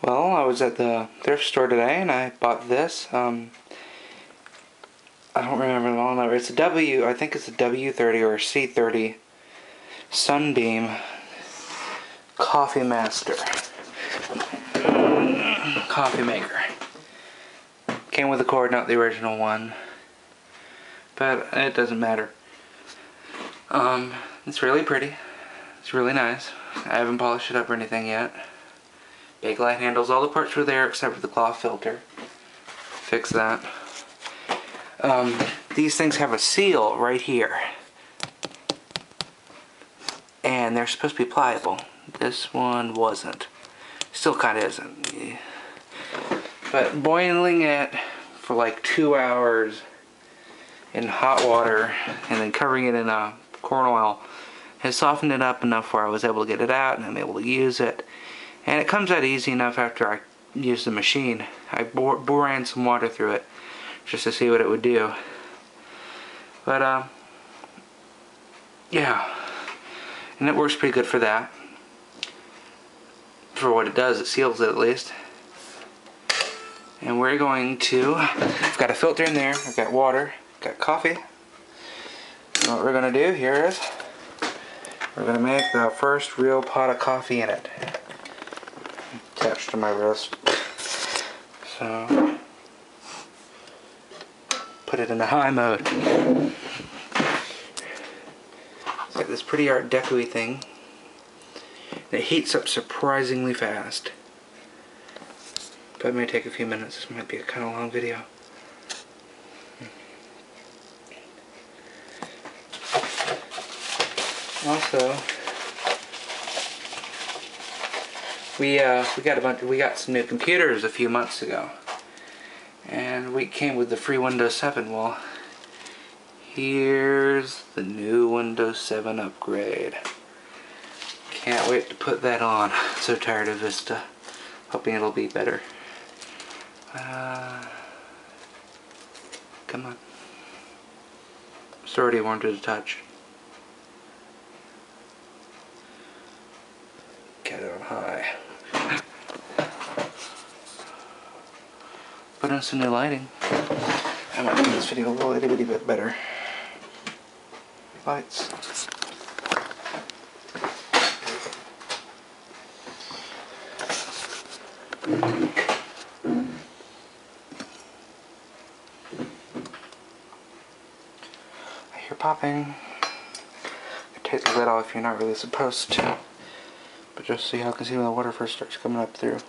Well, I was at the thrift store today and I bought this. I don't remember the model number. It's a W, I think it's a W30 or a C30 Sunbeam Coffee Master coffee maker. Came with the cord, not the original one, but it doesn't matter. It's really pretty. It's really nice. I haven't polished it up or anything yet. Big light handles. All the parts were there except for the cloth filter. Fix that. These things have a seal right here, and they're supposed to be pliable. This one wasn't. Still kind of isn't. But boiling it for like 2 hours in hot water and then covering it in corn oil has softened it up enough where I was able to get it out and I'm able to use it. And it comes out easy enough after I use the machine. I ran some water through it just to see what it would do. But yeah, and it works pretty good for that. For what it does, it seals it at least. And we're going to, I've got a filter in there, I've got water, I've got coffee. And what we're going to do here is, we're going to make the first real pot of coffee in it. Attached to my wrist. So, put it in the high mode. It's got this pretty Art Deco-y thing. And it heats up surprisingly fast. But it may take a few minutes. This might be a kind of long video. Also, we got some new computers a few months ago, and we came with the free Windows 7. Well, here's the new Windows 7 upgrade. Can't wait to put that on. So tired of Vista. Hoping it'll be better. Come on. It's already warm to the touch. Get it on high. Put in some new lighting. I might make this video a little bitty bit better. Lights. Popping. Take the lid off if you're not really supposed to, but just so y'all can see when the water first starts coming up through.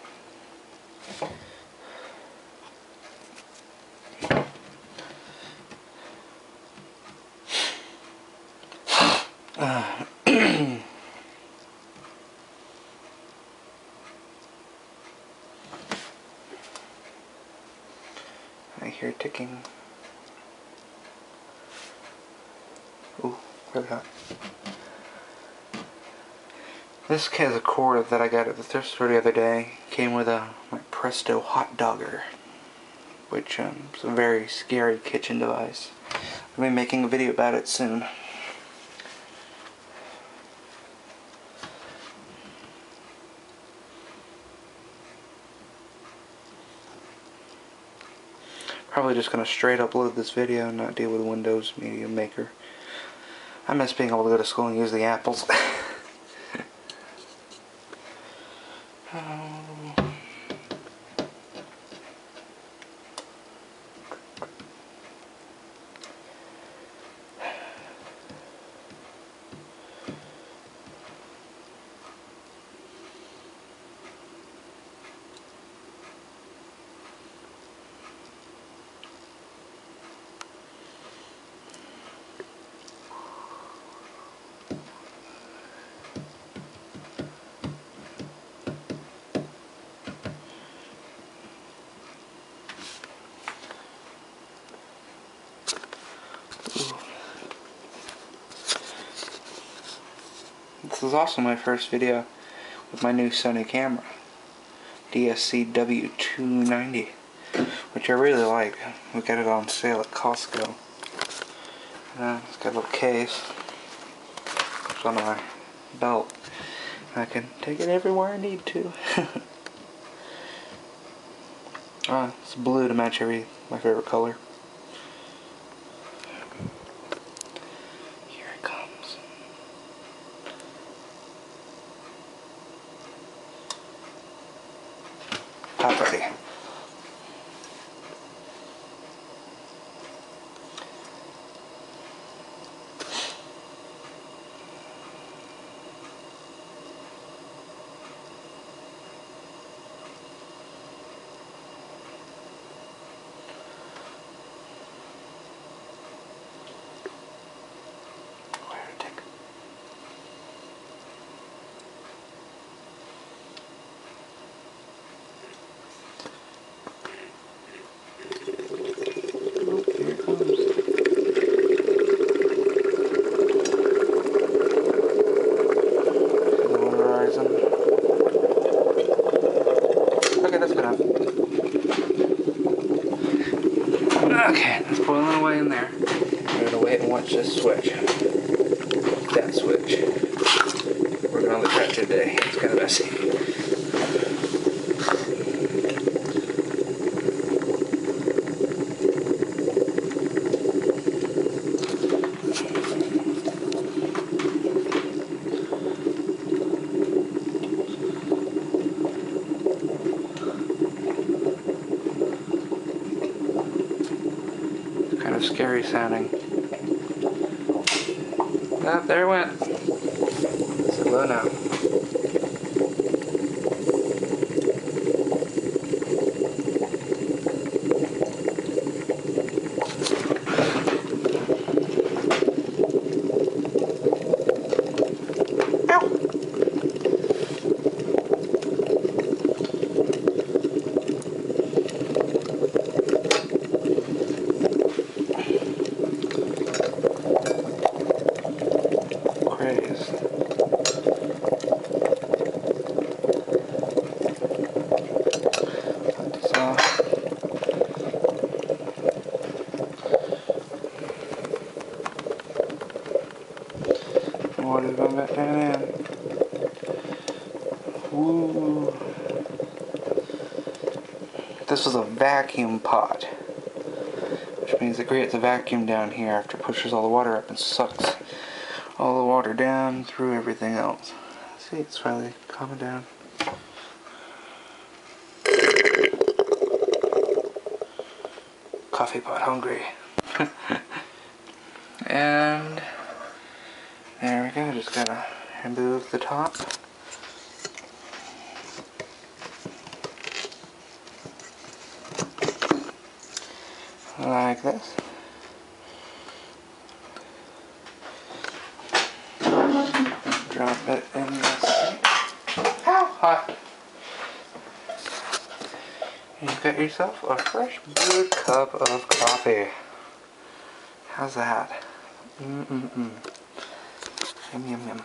I hear ticking. Ooh, really hot. This has a cord that I got at the thrift store the other day. Came with my Presto hot dogger, which is a very scary kitchen device. I'll be making a video about it soon. Probably just going to straight upload this video and not deal with Windows Media Maker. I miss being able to go to school and use the apples. This is also my first video with my new Sony camera, DSC-W290, which I really like. We got it on sale at Costco. It's got a little case. It's on my belt. I can take it everywhere I need to. It's blue to match my favorite color. Here it comes. Pop ready. Okay, that's good enough. Okay, that's boiling away in there. We're gonna wait and watch this switch. That switch. Working on the tractor today. It's kind of messy. Kind of scary sounding. Ah, there it went. It's low now. Water's going back down in. Woo. This was a vacuum pot, which means it creates a vacuum down here after it pushes all the water up and sucks all the water down through everything else. See, it's finally calming down. Coffee pot hungry. And there we go, just gotta remove the top. Like this. Drop it in the sink. How hot! And you've got yourself a fresh brewed cup of coffee. How's that? Yum, yum, yum.